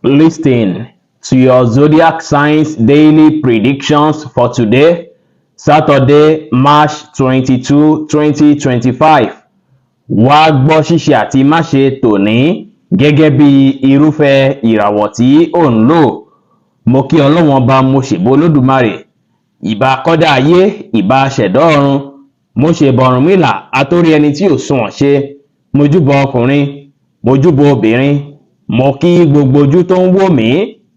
Listen to your zodiac signs daily predictions for today, Saturday, March 22, 2025. Wá gbọ́ ṣíṣe àti máṣe tòní gẹ́gẹ́ bí irúfẹ́ ìràwọ̀ tí ò ń lò. Mo kí Ọlọ́run ọba, mo ṣèbà Olódùmarè, ìbà kọ́dá ayé, ìbà ṣẹ̀dá ọ̀run, mo ṣèbà Ọ̀rúnmìlà atórí ẹni tí ò sunwọ̀n ṣe, mo júbà ọkùnrin, mo júbà obìnrin, mo kí gbogbo ojú tó ń wò mí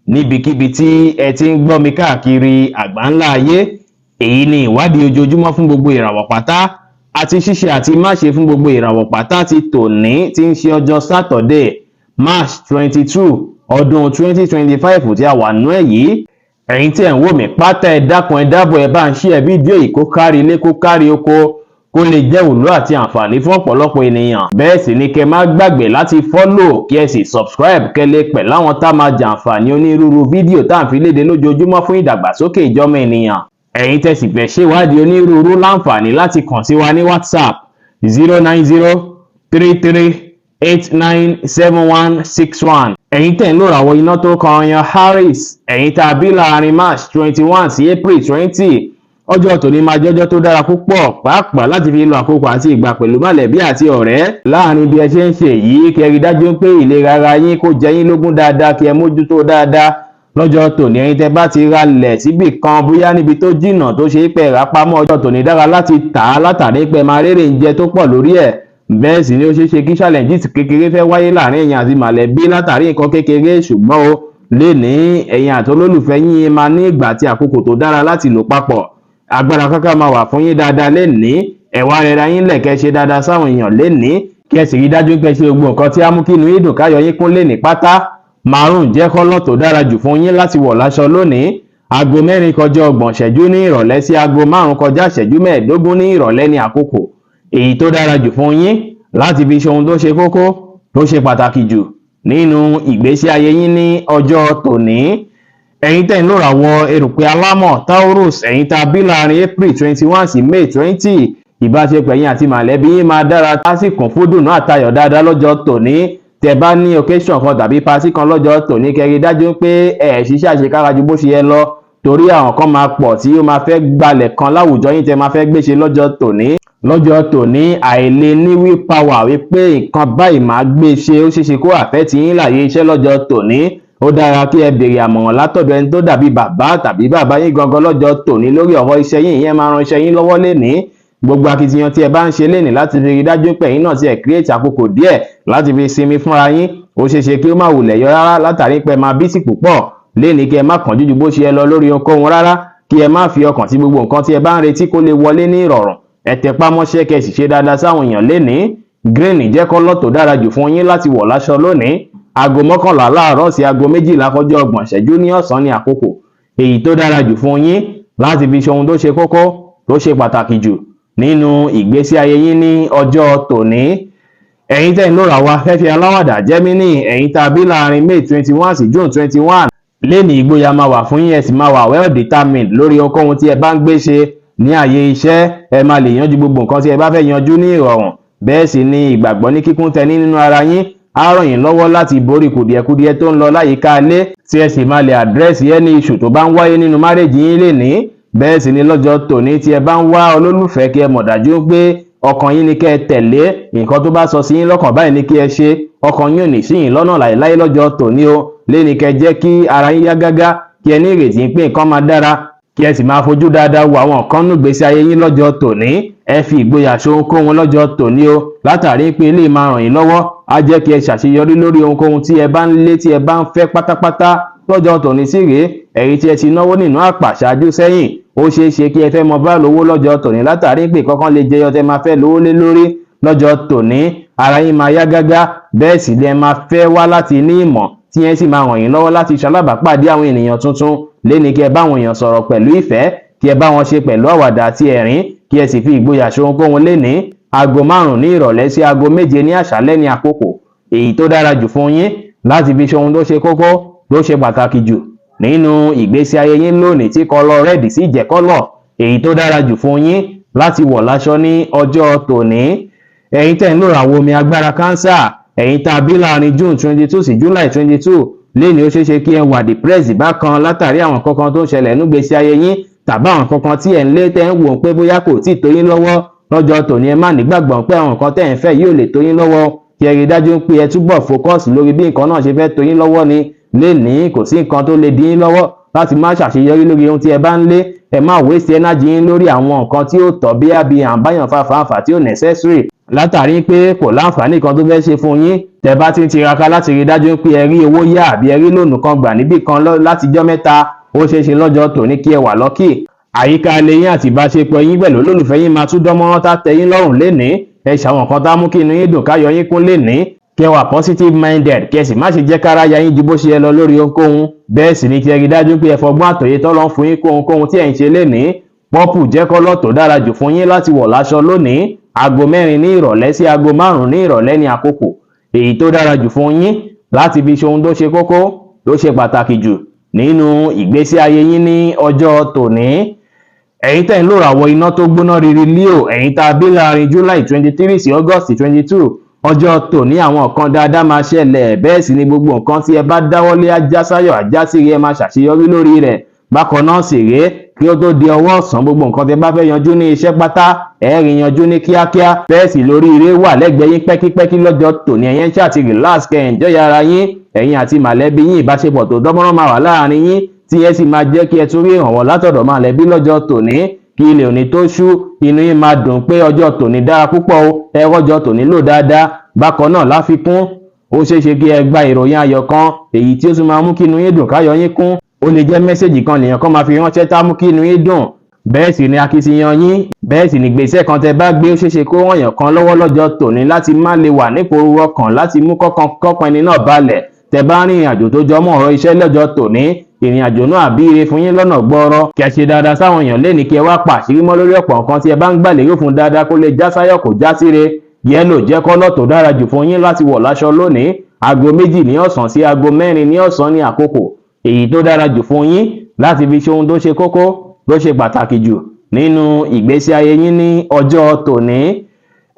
níbikíbi tí ẹ ti ń gbọ́ mi káàkiri àgbáńlá ayé. Èyí ni ìwádìí ojoojúmọ́ fún gbogbo ìràwọ̀ pátá àti ṣíṣe àti máṣe fún gbogbo ìràwọ̀ pátá ti tòní tí ń ṣe ọjọ́ Saturday, March 22 ọdún 2025 tí a wà nú ẹ̀ yìí. Ẹ̀yin tí ẹ̀ ń wò mí pátá, ẹ dákun ẹ dábọ̀ ẹ bá ń share fídíò yìí kó kárí ilé kó kárí oko, kó lè jẹ́ ìwúlò àti àǹfààní fún ọ̀pọ̀lọpọ̀ ènìyàn. Bẹ́ẹ̀ sì ni kẹ́ má gbàgbé láti follow kí ẹ sì subscribe kẹ́lẹ́ pẹ̀ láwọn tá máa jàǹfààní onírúurú fídíò tá à ń fi léde lójoojúmọ́ fún ìdàgbàsókè ìjọmọ ènìyàn. Ẹ̀yin tẹ́ sì fẹ́ ṣèwádìí onírúurú láǹfààní láti kàn sí wa ní WhatsApp 09033897161. Ẹ̀yin tẹ́ ń lò ràwọ̀ iná tó kan yan Aries, ẹ̀yin tá a bí láàrin March 21 sí April 20. Ọjọ́ tòní máa jọ́jọ́ tó dára púpọ̀, pàápàá láti fi lo àkókò àti ìgbà pẹ̀lú mọ̀lẹ́bí àti ọ̀rẹ́. Láàrin bí ẹ ṣe ń ṣe yìí, kẹ́ rí dájú pé ìlera ara yín kó jẹ yín lógún dáadáa, kí ẹ mójútó dáadáa. Lọ́jọ́ tòní ẹ̀yin tẹ́ bá ti ralẹ̀ síbì kan bóyá níbi tó jìnnà tó ṣe pẹ́ rà pamọ́, ọjọ́ tòní dára láti tà á látàrí pé máa rérè ń jẹ tó pọ̀ lórí ẹ̀. Bẹ́ẹ̀ sì ni ó ṣeé ṣe kí challenges kékeré fẹ́ wáyé láàrin ẹ̀yin àti mọ̀lẹ́bí látàrí nǹkan kékeré, ṣùgbọ́n o lè ní ẹ̀yin àti olólùfẹ́ yín máa ní ìgbà àti àkókò tó dára láti lò papọ̀. Agbára kankan máa wà fún yín dáadáa lénìí. Ẹ̀wà rẹra yín lẹ̀kẹ́ ṣe dáadáa sáwọn èèyàn lénìí, kí ẹ sì rí dájú pé ṣe gbogbo nǹkan tí á mú kí inú yín dùn káyọ̀ yín kún lénìí pátá. Maroon jẹ́ kọ́lọ̀ tó dára jù fún yín láti wọ̀ láṣọ lónìí. Aago 4 kọjá 30 ìṣẹ́jú ní ìrọ̀lẹ́ sí aago 5 kọjá ìṣẹ́jú 15 ní ìrọ̀lẹ́ ní àkókò èyí tó dára jù fún yín láti fi ṣe ohun tó ṣe kókó tó ṣe pàtàkì jù nínú ìgbésí ayé yín ní ọjọ́ tòní. Ẹ̀yin tẹ́ ń lò ràwọ̀ erùpẹ̀ alámọ̀ Taurus, ẹ̀yin tá a bí láàrin April 21 sí May 20. Ìbáṣepọ̀ ẹ̀yin àti mọ̀lẹ́bí yín máa dára tásìkò fún dùnnú àtayọ̀ dáadáa lọ́jọ́ tòní. Tẹ́ bá ní occasion kan tàbí party kan lọ́jọ́ tòní, kẹ́ rí dájú pé ẹ ṣiṣẹ́ àṣekára ju bó ṣe yẹ lọ, torí àwọn kan máa pọ̀ tí ó máa fẹ́ gbalẹ̀ kan láwùjọ yín tẹ́ máa fẹ́ gbéṣe lọ́jọ́ tòní. Lọ́jọ́ tòní àìlè ní willpower wípé nǹkan báyìí máa gbé ṣe, ó ṣeéṣe kó àfẹ́ẹ̀tì yín láyé iṣẹ́ lọ́jọ́ tòní. Ó dára kí ẹ béèrè àmọ̀ràn látọ̀dọ̀ ẹni tó dàbí bàbá tàbí bàbá yín gangan lọ́jọ́ tòní lórí ọ̀rọ̀ iṣẹ́ yín. Ìyẹn máa ran iṣẹ́ yín lọ́wọ́ lénìí. Gbogbo akitiyan tí ẹ bá ń ṣe lénìí láti fi rí dájú pé ẹ̀yin náà ti ẹ̀ create àkókò díẹ̀ láti fi sinmi fúnra yín, ó ṣeéṣe kí ó má wulẹ̀ yọ rárá látàrí pé máa bísí púpọ̀ lénìí. Kí ẹ má kánjú ju bó ṣe yẹ lọ lórí ohunkóhun rárá, kí ẹ má fi ọkàn sí gbogbo nǹkan tí ẹ bá ń retí kó lè wọlé ní ìrọ̀rùn. Ẹ tẹpá mọ́ṣẹ́ kẹ́ sì ṣe dáadáa sáwọn èèyàn lénìí. Green jẹ́ kọ́lọ̀ tó dára jù fún yín láti wọ̀ láṣọ lónìí. Aago 11 láàárọ̀ sí aago 12 kọjá 30 ìṣẹ́jú ní ọ̀sán ní àkókò èyí tó dára jù fún yín láti fi ṣe ohun tó ṣe kókó tó ṣe pàtàkì jù nínú ìgbésí ayé yín ní ọjọ́ tòní. Ẹ̀yin tẹ́ ń lò ràwọ̀ afẹ́fẹ́ aláwàdà Gemini, ẹ̀yin tá a bí láàrin May 21 sí June 21. Lénìí ìgboyà máa wà fún yín, ẹ sì máa wà well determined lórí ohunkóhun tí ẹ bá ń gbé ṣe ní àyè iṣẹ́. Ẹ máa lè yanjú gbogbo nǹkan tí ẹ bá fẹ́ yanjú ní ìrọ̀rùn. Bẹ́ẹ̀ sì ni ìgbàgbọ́ ní kíkún tẹ ní nínú ara yín á ràn yín lọ́wọ́ láti borí kùdìẹ̀kudiẹ tó ń lọ láyìíká ilé, tí ẹ sì máa lè àdírẹ́sì ẹni issue tó bá ń wáyé nínú márèjì yín lénìí. Bẹ́ẹ̀ sì ni lọ́jọ́ tòní tí ẹ bá ń wá olólùfẹ́, kí ẹ mọ̀ dájú pé ọkàn yín ni kẹ́ ẹ tẹ̀lé, nǹkan tó bá sọ sí yín lọ́kàn báyìí ni kí ẹ ṣe. Ọkàn yín ò ní sí yín lọ́nà láéláé lọ́jọ́ tòní o. Lénìí kẹ́ jẹ́ kí ara yín yá gágá, kí ẹ ní ìrètí pé nǹkan máa dára, kí ẹ sì máa fojú dáadáa wo àwọn nǹkan nínú ìgbésí ayé yín lọ́jọ́ tòní. Ẹ fi ìgboyà ṣe ohunkóhun lọ́jọ́ tòní o, látàrí pé ilé máa ràn yín lọ́wọ́, á jẹ́ kí ẹ ṣàṣeyọrí lórí ohunkóhun tí ẹ bá ń lé, tí ẹ bá ń fẹ́ pátápátá. Lọ́jọ́ tòní sì rèé, ẹ̀yin tí ẹ ti náwó nínú àpà ṣáájú sẹ́yìn, ó ṣeé ṣe kí ẹ fẹ́ mọ bá lówó lọ́jọ́ tòní látàrí pé kankan lè jẹyọ tẹ́ máa fẹ́ lówó lé lórí. Lọ́jọ́ tòní ara yín máa yá gágá, bẹ́ẹ̀ sì lẹ máa fẹ́ wá láti ní ìmọ̀ tí yẹn sì máa ràn yín lọ́wọ́ láti ṣalábàápàdé àwọn ènìyàn tuntun. Lénìí kí ẹ bá àwọn èèyàn sọ̀rọ̀ pẹ̀lú ìfẹ́, kí ẹ bá wọn ṣe pẹ̀lú àwàdà àti ẹ̀rín, kí ẹ sì fi ìgboyà ṣe ohunkóhun lénìí. Aago 5 ní ìrọ̀lẹ́ sí aago 7 ní àṣálẹ́ ní àkókò èyí tó dára jù fún yín láti fi ṣe ohun tó ṣe kókó tó ṣe pàtàkì jù nínú ìgbésí ayé yín lónìí, tí kọ́lọ̀ rẹ́ẹ̀dì sì jẹ́ kọ́lọ̀ èyí tó dára jù fún yín láti wọ̀ láṣọ ní ọjọ́ tòní. Ẹ̀yin tẹ́ ń lò ràwọ̀ omi agbára Cancer, ẹ̀yin tá a bí láàrin June 22 sí July 22, léni ó ṣeéṣe kí ẹ wà depressed bákan látàrí àwọn kankan tó ń ṣẹlẹ̀ nígbésí ayé yín tàbí àwọn kankan tí ẹ̀ ń lé tẹ́ ń wò pé bóyá kò tí ì tó yín lọ́wọ́ lọ́jọ́ tòní. Ẹ má nígbàgbọ́ pé àwọn nǹkan tẹ́ ẹ̀ ń fẹ́ yìí ò lè tó yín lọ́wọ́, kí ẹ rí dájú pé ẹ túbọ̀ focus lórí bí nǹkan náà ṣe fẹ́ tó yín lọ́wọ́ ni. Lénìí kò sí nǹkan tó lè dí yín lọ́wọ́ láti má ṣàṣeyọrí lórí ohun tí ẹ bá ń lé. Ẹ má waste energy yín lórí àwọn nǹkan tí ó tọ́ bí àbí àǹbáyàn fàfàǹfà tí ò necessary látàrí pé kò láǹfààní kan tó fẹ́ ṣe fún yín. Tẹ́ bá ti ń tiraka láti rí dájú pé ẹ rí owó yá àbí ẹ rí lóònù kan gbà níbì kan látijọ́ mẹ́ta, ó ṣeéṣe lọ́jọ́ tòní kí ẹ wà lọ́kì. Àyíká ilé yín àti ìbáṣepọ̀ yín pẹ̀lú olólùfẹ́ yín máa tún dánmọ́rán tá tẹ́ yín lọ́rùn lénìí. Ẹ ṣàwọn nǹkan tá mú kí inú yín dùn káyọ̀ yín kún lénìí. Kí ẹ wà positive minded, kí ẹ sì má ṣe jẹ́ kára ya yín ju bó ṣe yẹ lọ lórí ohunkóhun. Bẹ́ẹ̀ sì ni kí ẹ rí dájú pé ẹ fọgbọ́n àtòyé tọ́lọ́ fún yín kóhunkóhun tí ẹ̀ ń ṣe lénìí. Pọ́pù jẹ́ kọ́lọ̀ tó dára jù fún yín láti wọ̀ láṣọ lónìí. Aago 4 ní ìrọ̀lẹ́ sí aago 5 ní ìrọ̀lẹ́ ní àkókò èyí tó dára jù fún yín láti fi ṣe ohun tó ṣe kókó tó ṣe pàtàkì jù nínú ìgbésí ayé yín ní ọjọ́ tòní. Ẹ̀yin tẹ́ ń lò ràwọ̀ iná tó gbóná riri Leo, ẹ̀yin tá a bí láàrin July 23 sí August 22, ọjọ́ tòní àwọn nǹkan dáadáa máa ṣẹlẹ̀. Bẹ́ẹ̀ sì ni gbogbo nǹkan tí ẹ bá dáwọ́lé ajá sáyọ̀ ajá síre, ẹ máa ṣàṣeyọrí lórí rẹ̀. Bákan náà sì rèé, kí ó tó di ọwọ́ ọ̀sán gbogbo nǹkan tẹ́ bá fẹ́ yanjú ní iṣẹ́ pátá ẹ rí yanjú ní kíákíá. Bẹ́ẹ̀ sì lórí ire wà lẹ́gbẹ̀ẹ́ yín pẹ́kípẹ́kí lọ́jọ́ tòní. Ẹ̀yin ṣáà ti relax kẹ́ enjoy ara yín. Ẹ̀yin àti mọ̀lẹ́bí yín ìbáṣepọ̀ tó dánmọ́rán máa wà láàrin yín tí ẹ sì máa jẹ́ kí ẹ tún rí ìrànwọ́ látọ̀dọ̀ mọ̀lẹ́bí lọ́jọ́ tòní. Kí ilẹ̀ òní tó ṣú, inú yín máa dùn pé ọjọ́ tòní dára púpọ̀ o, ẹ rọ́jọ́ tòní lò dáadáa. Bákan náà láfikún, ó ṣeéṣe kí ẹ gba ìròyìn ayọ̀ kan èyí tí ó tún máa mú kí inú yín dùn káyọ̀ yín kún. Ó lè jẹ́ mẹ́sẹ̀jì kan lèèyàn kan máa fi ránṣẹ́ tá mú kí inú yín dùn. Bẹ́ẹ̀ sì ni akitiyan yín, bẹ́ẹ̀ sì ni gbèsè kan tẹ́ bá gbé ó ṣeéṣe kó ràn yàn kan lọ́wọ́ lọ́jọ́ tòní láti má lè wà nípò ọkàn láti mú kọ́kàn ẹni náà balẹ̀. Tẹ́ bá rìn ìrìnàjò tó jọ mọ́ ọ̀rọ̀ iṣẹ́ lọ́jọ́ tòní, ìrìnàjò náà àbí ire fún yín lọ́nà gbọ́ọ̀rọ̀. Kí ẹ ṣe dáadáa sáwọn èèyàn lénìí kí ẹ wá pa àṣírí mọ́ lórí ọ̀pọ̀ nǹkan tí ẹ bá ń gbà lérò fún dáadáa kó lè já sáyọ̀ kó já síre. Yẹ́lò jẹ́ kọ́lọ̀ tó dára jù fún yín láti wọ̀ láṣọ lónìí. Aago 2 ní ọ̀sán sí aago 4 ní ọ̀sán ní àkókò èyí tó dára jù fún yín láti fi ṣe ohun tó ṣe kókó tó ṣe pàtàkì jù nínú ìgbésí ayé yín ní ọjọ́ tòní.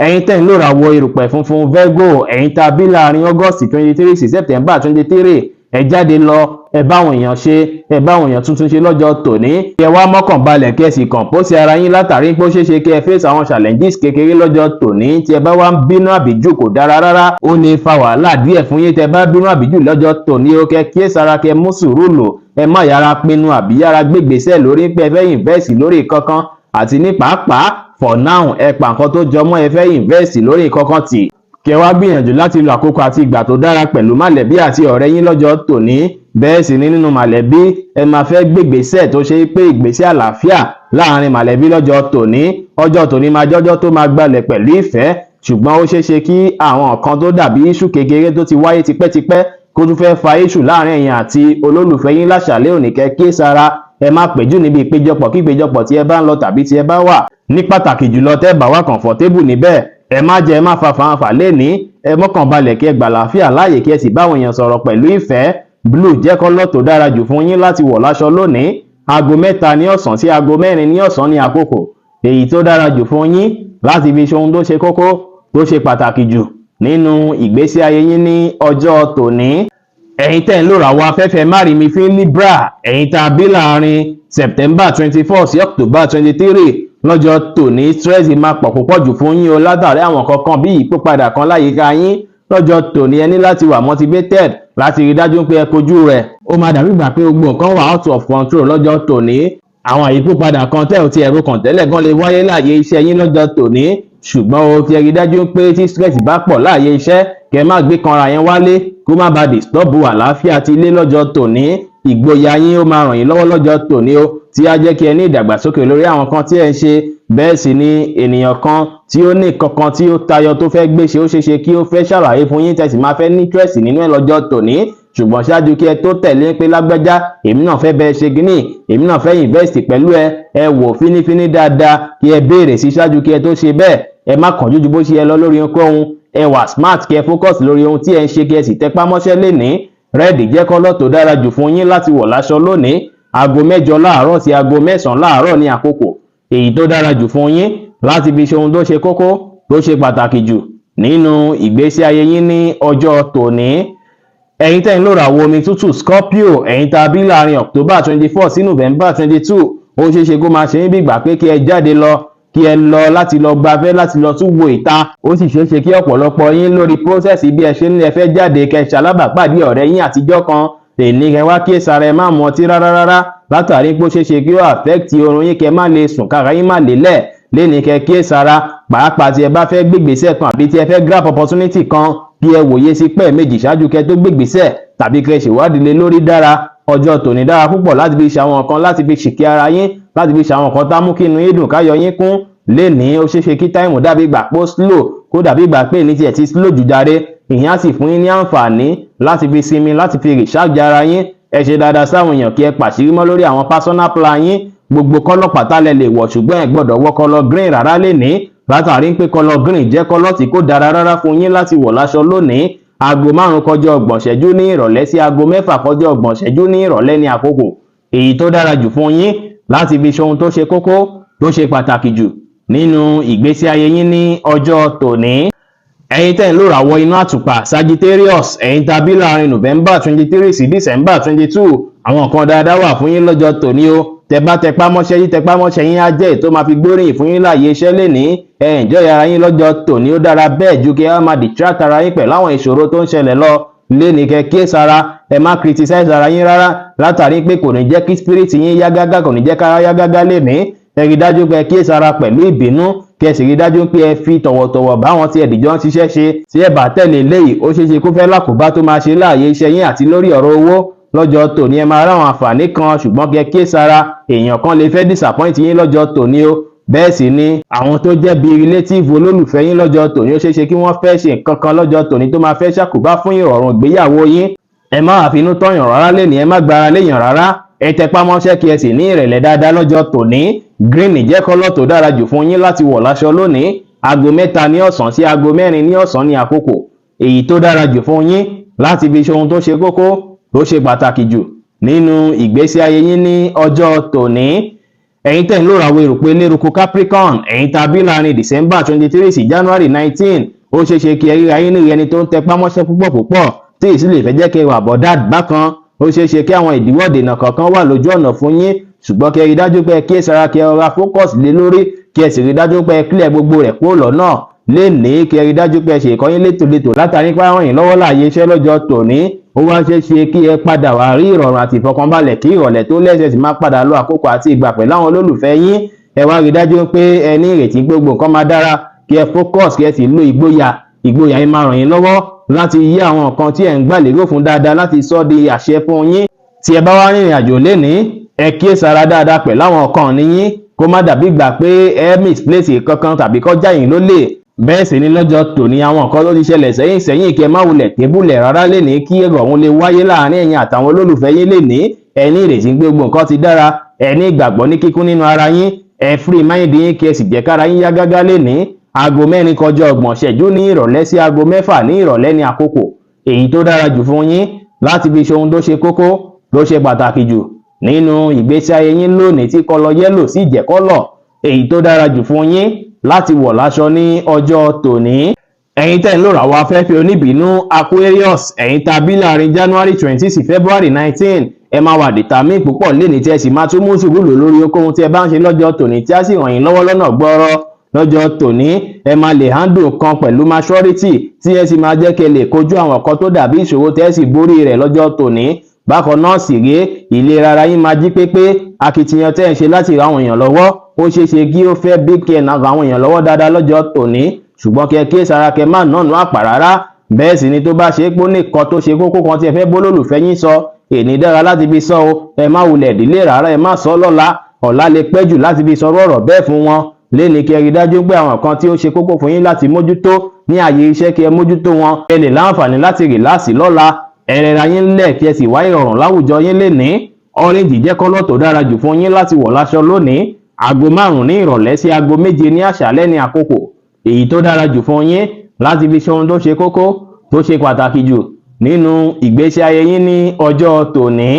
Ẹ̀yin tẹ́ ń lò ràwọ̀ erùpẹ̀ funfun Virgo, ẹ̀yin tá a bí láàrin August 23 sí September 23, ẹ jáde lọ, ẹ bá àwọn èèyàn ṣe, ẹ bá àwọn èèyàn tuntun ṣe lọ́jọ́ tòní. Kí ẹ wá mọ́kàn balẹ̀ kí ẹ sì compose ara yín látàrí pé ó ṣeéṣe kí ẹ face àwọn challenges kékeré lọ́jọ́ tòní. Tí ẹ bá wá ń bínú àbíjù kò dára rárá, ó lè fa wàhálà díẹ̀ fún yín. Tẹ́ bá bínú àbíjù lọ́jọ́ tòní ó kẹ́ kíyèsára kẹ́ mú sùúrù lò. Ẹ má yára pinnu àbí yára gbégbèsè lórí pé ẹ fẹ́ invest lórí kankan, àti ní pàápàá for now ẹ pa nǹkan tó jọmọ́ ẹ fẹ́ invest lórí kankan tì. Kí ẹ wá gbìyànjú láti lo àkókò àti ìgbà tó dára pẹ̀lú mọ̀lẹ́bí àti ọ̀rẹ́ yín lọ́jọ́ tòní. Bẹ́ẹ̀ sì ni nínú mọ̀lẹ́bí ẹ máa fẹ́ gbégbèsè tó ṣe pé ìgbésẹ̀ àlàáfíà láàrin mọ̀lẹ́bí lọ́jọ́ tòní. Ọjọ́ tòní máa jọ́jọ́ tó máa gbalẹ̀ pẹ̀lú ìfẹ́, ṣùgbọ́n ó ṣeéṣe kí àwọn nǹkan tó dàbí iṣu kékeré tó ti wáyé tipẹ́tipẹ́ kó tún fẹ́ fa iṣu láàrin ẹ̀yin àti olólùfẹ́ yín láṣàlẹ̀ òní. Kẹ́ kíyèsára, ẹ má péjú níbi ìpéjọpọ̀ kí ìpéjọpọ̀ tí ẹ bá ń lọ tàbí tí ẹ bá wà. Ní pàtàkì jùlọ tẹ́ bá wà comfortable níbẹ̀, ẹ má jẹ ẹ má fa fàǹfà lénìí. Ẹ mọ́kàn balẹ̀ kí ẹ gbà láàfíà láàyè kí ẹ sì báwọn èèyàn sọ̀rọ̀ pẹ̀lú ìfẹ́. Blue jẹ́ kọ́lọ̀ tó dára jù fún yín láti wọ̀ láṣọ lónìí. Aago 3 ní ọ̀sán sí aago 4 ní ọ̀sán ní àkókò èyí tó dára jù fún yín láti fi ṣe ohun tó ṣe kókó tó ṣe pàtàkì jù nínú ìgbésí ayé yín ní ọjọ́ tòní. Ẹ̀yin tẹ́ ń lò ràwọ̀ afẹ́fẹ́ márìmí fún Libra, ẹ̀yin tá a bí láàrin September 24 sí October 23, lọ́jọ́ tòní stress máa pọ̀ púpọ̀ jù fún yín o látàrí àwọn kankan bí ìpípadà kan láyìíká yín. Lọ́jọ́ tòní ẹ ní láti wà motivated láti rí dájú pé ẹ kojú rẹ̀. Ó máa dàbí ìgbà pé gbogbo nǹkan wà out of control lọ́jọ́ tòní. Àwọn ìyípadà kan tẹ́ ò ti ẹ̀rọ kàn tẹ́lẹ̀ gan lè wáyé láàyè iṣẹ́ yín lọ́jọ́ tòní, ṣùgbọ́n o ti rí dájú pé tí stress bá pọ̀ láàyè iṣẹ́ kẹ́ má gbé kanra yẹn wálé kó má bàa disturb àlàáfíà ti ilé lọ́jọ́ tòní. Ìgboyà yín ó máa ràn yín lọ́wọ́ lọ́jọ́ tòní o, tí á jẹ́ kí ẹ ní ìdàgbàsókè lórí àwọn kan tí ẹ ń ṣe. Bẹ́ẹ̀ sì ni ènìyàn kan tí ó ní kankan tí ó tayọ tó fẹ́ gbé ṣe ó ṣeéṣe kí ó fẹ́ ṣàlàyé fún yín tẹ̀sí máa fẹ́ ní interest nínú ẹ̀ lọ́jọ́ tòní. Ṣùgbọ́n ṣáájú kí ẹ tó tẹ̀lé pé lágbájá èmi náà fẹ́ bẹ́ẹ̀ ṣe gíní, èmi náà fẹ́ invest pẹ̀lú ẹ wò fínífíní dáadáa kí ẹ béèrè sí ṣáájú kí ẹ tó ṣe bẹ́ẹ̀. Ẹ má kánjú ju bó ṣe yẹ lọ lórí ohunkóhun. Ẹ wà smart kí ẹ focus lórí ohun tí ẹ ń ṣe kí ẹ sì tẹpá mọ́ṣẹ́ lénìí. Red jẹ́ kọ́lọ̀ tó dára jù fún yín láti wọ̀ láṣọ lónìí. Aago 9 láàárọ̀ sí aago 9 láàárọ̀ ní àkókò èyí tó dára jù fún yín láti fi ṣe ohun tó ṣe kókó tó ṣe pàtàkì jù nínú ìgbésí ayé yín ní ọjọ́ tòní. ẹ̀yin tẹ́ ń lò ràwọ̀ omi tútù Scorpio, ẹ̀yin tá a bí láàrin October 24 sí November 22, ó ṣeé ṣe kó máa ṣe yín bí ìgbà pé kí ẹ jáde lọ, kí ẹ lọ láti lọ gbafẹ́, láti lọ tún wo ìta. Ó sì ṣeé ṣe kí ọ̀pọ̀lọpọ̀ yín lórí process bí ẹ ṣe ń fẹ́ jáde kẹ́ ṣalábàápàdé ọ̀rẹ́ yín àtijọ́ kan èní kẹ́ wá kíyèsára, ẹ má mu ọtí rárá látàrí pé ó ṣeé ṣe kí ó affect oorun yín, kẹ́ má lè sùn, kára yín má lélẹ̀. Lénìí kẹ́ kíyèsára, pàápàá tí ẹ bá fẹ́ gbégbèsè kan àbí tí ẹ fẹ́ grab opportunity kan, kí ẹ wòye sí pé méjì ṣáájú kẹ́ tó gbégbèsè tàbí kẹ́ ṣèwádìí lé lórí dára. Ọjọ́ tòní dára púpọ̀ láti fi ṣàwọn nǹkan, láti fi ṣìkẹ́ ara yín, láti fi ṣàwọn nǹkan tá mú kí inú yín dùn, káyọ̀ yín kún. Lénìí ó ṣeé ṣe kí táìmù dàbí ìgbà pé ó slow, kó dàbí ìgbà pé ní tiẹ̀ ti slow jù jàre. Ìyẹn á sì fún yín ní àǹfààní láti fi sinmi, láti fi recharge ara yín. Ẹ ṣe dáadáa sáwọn èèyàn kí ẹ pàṣírí mọ́ lórí àwọn personal plan yín. Gbogbo kọ́lọ̀ pátá lẹ lè wọ̀, ṣùgbọ́n ẹ gbọ́dọ̀ wọ kọ́lọ̀ green rárá lénìí, látàrí pé kọ́lọ̀ green jẹ́ kọ́lọ̀ tí kò dára rárá fún yín láti wọ̀ láṣọ lónìí. Aago 5 kọjá 30 ìṣẹ́jú ní ìrọ̀lẹ́ sí aago 6 kọjá 30 ìṣẹ́jú ní ìrọ̀lẹ́ ní àkókò èyí tó dára jù fún yín láti fi ṣohun tó ṣe kókó, tó ṣe pàtàkì jù nínú ìgbésí ayé yín ní ọjọ́ tòní. Ẹ̀yin tẹ́ ń lò ràwọ̀ iná àtùpà Sagittarius, ẹ̀yin tá a bí láàrin November 23 sí December 22, àwọn nǹkan dáadáa wà fún yín lọ́jọ́ tòní o. Tẹpá mọ́ṣẹ́ yín á jẹ́ ètò máa fi gbóríyìn fún yín láàyè iṣẹ́ lénìí. Ẹ enjoy ara yín lọ́jọ́ tòní, ó dára bẹ́ẹ̀ ju kí ẹ máa distract ara yín pẹ̀lú àwọn ìṣòro tó ń ṣẹlẹ̀ lọ. Lénìí kẹ́ kíyèsára, ẹ má criticize ara yín rárá, látàrí pé kò ní jẹ́ kí spirit yín yá gágá, kò ní jẹ́ kára yá gágá lénìí. Ẹ rí dájú pé ẹ kíyèsára pẹ̀lú ìbínú, kí ẹ sì rí dájú pé ẹ fi tọ̀wọ̀tọ̀wọ̀ bá wọn tí ẹ dìjọ ń ṣiṣẹ́ ṣe. Tí ẹ bá tẹ̀lé léyìí, ó ṣeé ṣe kó fẹ́ lákòóbá tó máa ṣe láàyè iṣẹ́ yín àti lórí ọ̀rọ̀ owó. Lọ́jọ́ tòní ẹ máa ráwọn àǹfààní kan, ṣùgbọ́n kí ẹ kíyèsára, èèyàn kan lè fẹ́ disappoint yín lọ́jọ́ tòní o. Bẹ́ẹ̀ sì ni àwọn tó jẹ́ bí relative olólùfẹ́ yín lọ́jọ́ tòní, ó ṣeé ṣe kí wọ́n fẹ́ ṣe nǹkan kan lọ́jọ́ tòní tó máa fẹ́ ṣàkóbá fún ìrọ̀rùn ìgbéyàwó yín. Ẹ má wá finú tọ́yàn rárá lénìí, ẹ má gbára léèyàn rárá. Ẹ tẹpá mọ́ṣẹ́ kí ẹ sì ní ìrẹ̀lẹ̀ dáadáa lọ́jọ́ tòní. Green jẹ́ kọ́lọ̀ tó dára jù fún yín láti wọ̀ láṣọ lónìí. Aago 3 ní ọ̀sán sí aago 4 ní ọ̀sán ní àkókò èyí tó dára jù fún yín láti fi ṣohun tó ṣe kókó, tó ṣe pàtàkì jù nínú ìgbésí ayé yín ní ọjọ́ tòní. Ẹ̀yin tẹ́ ń lò ràwọ̀ èrùpẹ̀ eléruku Capricorn, ẹ̀yin tá a bí láàrin December 23 sí January 19, ó ṣeé ṣe kí ẹ ríra yín ní ẹni tó ń tẹpá mọ́ṣẹ́ púpọ̀ tí èyí sì lè fẹ́ jẹ́ kí ẹ wà bothered bákan. Ó ṣeé ṣe kí àwọn ìdíwọ́ ìdènà kọ̀ọ̀kan wà lójú ọ̀nà fún yín, ṣùgbọ́n kí ẹ rí dájú pé ẹ kíyèsára, kí ẹ rọra focus lé lórí, kí ẹ sì rí dájú pé ẹ clear gbogbo rẹ̀ kúrò lọ́nà. Lénìí kí ẹ rí dájú pé ẹ ṣe ìkọ́yín létòlétò látàrí pé àwọn yìí lọ́wọ́ láàyè iṣẹ́ lọ́jọ́ tòní. Ó wá ṣeé ṣe kí ẹ padà wá rí ìrọ̀rùn àti ìfọkànbalẹ̀, kí ìrọ̀lẹ́ tó lẹ́sẹ̀ sì máa padà lọ àkókò àti ìgbà pẹ̀lú àwọn olólùfẹ́ yín. Ẹ wá rí dájú pé ẹ ní ìrètí gbogbo nǹkan máa dára, kí ẹ focus, kí ẹ sì lo ìgboyà yìí máa ràn yín lọ́wọ́ láti yí àwọn nǹkan tí ẹ ń gbà lérò fún dáadáa láti sọ di àṣẹ fún yín. Tí ẹ bá wá rìnrìn àjò lénìí, ẹ kíyèsára dáadáa pẹ̀lú àwọn nǹkan níyín, kó má dàbí ìgbà pé ẹ misplace kankan tàbí kọjá yín lólè. Bẹ́ẹ̀ sì ni lọ́jọ́ tòní àwọn nǹkan tó ti ṣẹlẹ̀ sẹ́yìn kí ẹ má wulẹ̀ tébùlẹ̀ rárá lénìí, kí èrò ọ̀hún lè wáyé láàárín ẹ̀yin àtàwọn olólùfẹ́ yín lénìí. Ẹ ní ìrètí gbogbo nǹkan ti dára, ẹ ní ìgbàgbọ́ ní kíkún nínú ara yín, ẹ free mind yín kí ẹ sì jẹ́ kára yín yá gágá lénìí. Aago 4 kọjá 30 ìṣẹ́jú ní ìrọ̀lẹ́ sí aago 6 ní ìrọ̀lẹ́ ní àkókò èyí tó dára jù fún yín láti fi ṣohun tó ṣe kókó, tó ṣe pàtàkì jù nínú ìgbésí ayé yín lónìí, tí kọ́lọ̀ yẹ́lò sì jẹ́ kọ́lọ̀ èyí tó dára jù fún yín láti wọ̀ láṣọ ní ọjọ́ tòní. Ẹ̀yin tẹ́ ń lò ràwọ̀ afẹ́fẹ́ oníbínú Aquarius, ẹ̀yin tá a bí láàrin January 20 sí February 19, ẹ máa wà determine púpọ̀ lénìí tí ẹ sì máa tún mú sùúrù lò lórí ohunkóhun tí ẹ bá ń ṣe lọ́jọ́ tòní, tí a sì ràn yín lọ́wọ́ lọ́nà gbọ́rọ̀. Lọ́jọ́ tòní ẹ máa lè handle kan pẹ̀lú maturity, tí ẹ sì máa jẹ́ kí ẹ lè kojú àwọn nǹkan tó dàbí ìṣòro tẹ́ sì borí rẹ̀ lọ́jọ́ tòní. Bákan náà sì rèé, ìlera ara yín máa jí pépé. Akitiyan tẹ́ ń ṣe láti ra àwọn èèyàn lọ́wọ́, ó ṣeé ṣe kí ó fẹ́ bí kí ẹ náà ra àwọn èèyàn lọ́wọ́ dáadáa lọ́jọ́ tòní, ṣùgbọ́n kí ẹ kíyèsára, kí ẹ má nànú àpà rárá. Bẹ́ẹ̀ sì ni tó bá ṣe pé nìkan tó ṣe kókó kan tí ẹ fẹ́ bólólùfẹ́ yín sọ, èní dára láti fi sọ o. Ẹ má wulẹ̀ dílé rárá, ẹ má sọ lọ́la, ọ̀la lè pẹ́ jù láti fi sọ ọ̀rọ̀ bẹ́ẹ̀ fún wọn. Lénìí kí ẹ rí dájú pé àwọn nǹkan tí ó ṣe kókó fún yín láti mójútó ní ààyè iṣẹ́, kí ẹ mójútó wọn. Ẹ lè láǹfààní láti rìláàsì lọ́la, ẹ rẹra yín lẹ̀ kí ẹ sì wá ìrọ̀rùn láwùjọ yín lénìí. Orange jẹ́ kọ́lọ̀ tó dára jù fún yín láti wọ̀ láṣọ lónìí. Aago 5 ní ìrọ̀lẹ́ sí aago 7 ní àṣálẹ́ ní àkókò èyí tó dára jù fún yín láti fi ṣe ohun tó ṣe kókó, tó ṣe pàtàkì jù nínú ìgbésí ayé yín ní ọjọ́ tòní.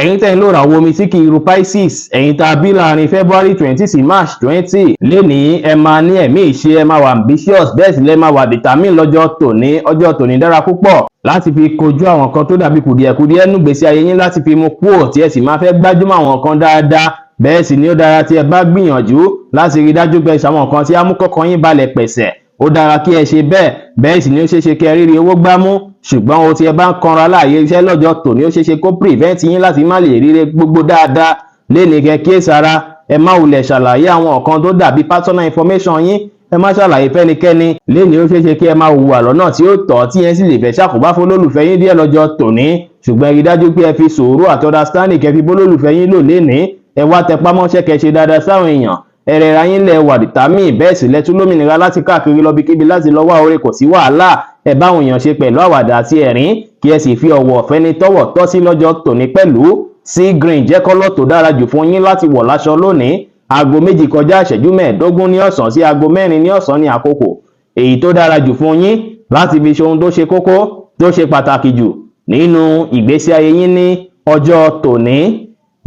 ẹ̀yin tẹ́ ń lò ràwọ̀ omi tí kì í ru Pisces, ẹ̀yin tá a bí láàrin February 20 sí March 20 lénìí ẹ máa ní ẹ̀mí ìṣe, ẹ máa wà ambitious, bẹ́ẹ̀ sì lẹ máa wà determined lọ́jọ́ tòní. ọjọ́ tòní dára púpọ̀ láti fi kojú àwọn kan tó dàbí kùdìẹ̀kudiẹ nínú ìgbésí ayé yín, láti fi mú kúrò tí ẹ sì máa fẹ́ gbájúmọ́ àwọn kan dáadáa. bẹ́ẹ̀ sì ni ó dára tí ẹ bá gbìyànjú láti rí dájú pé ṣàwọn kan tí á mú kọ́kàn yín balẹ̀ pẹ̀sẹ̀. ó dára kí ẹ ṣe bẹ́ẹ̀. bẹ́ẹ̀ sì ni ó ṣeéṣe kí ẹ rírí owó gbámú, ṣùgbọ́n o tí ẹ bá ń kanra láàyè iṣẹ́ lọ́jọ́ tòní ó ṣeéṣe kó prevent yín láti má lè ríre gbogbo dáadáa. léni kẹ́ kíyèsára, ẹ má wulẹ̀ ṣàlàyé àwọn nǹkan tó dàbí personal information yín, ẹ má ṣàlàyé fẹ́nikẹ́ni. léni ó ṣeéṣe kí ẹ máa hùwà lọ́nà tí ó tọ́ tí ẹ sì lè fẹ́ ṣàkóbá fún olólùfẹ́ yín díẹ̀ lọ́jọ́ tòní. ṣùgbọ́n ẹ rí dájú pé ẹ fi sùúrù àti understanding kẹ́ fi bólólùfẹ́ yín lò léni. ẹ wá tẹpá mọ́ṣẹ́ kẹ́ ṣe dáadáa sáwọn èèyàn, ẹ rẹra yín lẹ̀ wà determine, bẹ́ẹ̀ sì lẹ́tún lómìnira láti káàkiri lọ́bikíbi láti lọ wá oore, kò sí wàhálà. ẹ bá àwọn èèyàn ṣe pẹ̀lú àwàdà àti ẹ̀rín, kí ẹ sì fi ọ̀wọ̀ fẹ́ni tọ́wọ̀ tọ́ sí lọ́jọ́ tòní pẹ̀lú. sea green jẹ́ kọ́lọ̀ tó dára jù fún yín láti wọ̀ láṣọ lónìí. aago 2 kọjá ìṣẹ́jú 15 ní ọ̀sán sí aago 4 ní ọ̀sán ní àkókò èyí tó dára jù fún yín láti fi ṣe ohun tó ṣe kókó tó ṣe pàtàkì jù nínú ìgbésí ayé yín ní ọjọ́ tòní.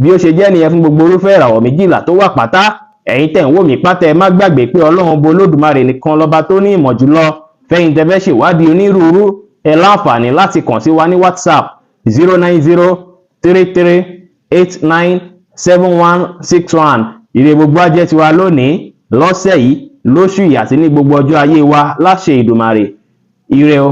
bí ó ṣe jẹ́ nìyẹn fún gbogbo irúfẹ́ ìràwọ̀ 12 tó wà pátá. ẹ̀yin tẹ́ ń wò mí pátá, ẹ má gbàgbé pé Ọlọ́run Ọba Olódùmarè nìkan lọ́ba tó ní ìmọ̀ jùlọ. fẹ́yìn tẹ́ fẹ́ ṣèwádìí onírúurú, ẹ láǹfààní láti kàn sí wa ní WhatsApp 09033897161. ire gbogbo á jẹ́ tiwa lónìí, lọ́sẹ̀ yìí, lóṣù yìí àti ní gbogbo ọjọ́ ayé wa láṣẹ Ìdùmarè. Ire o.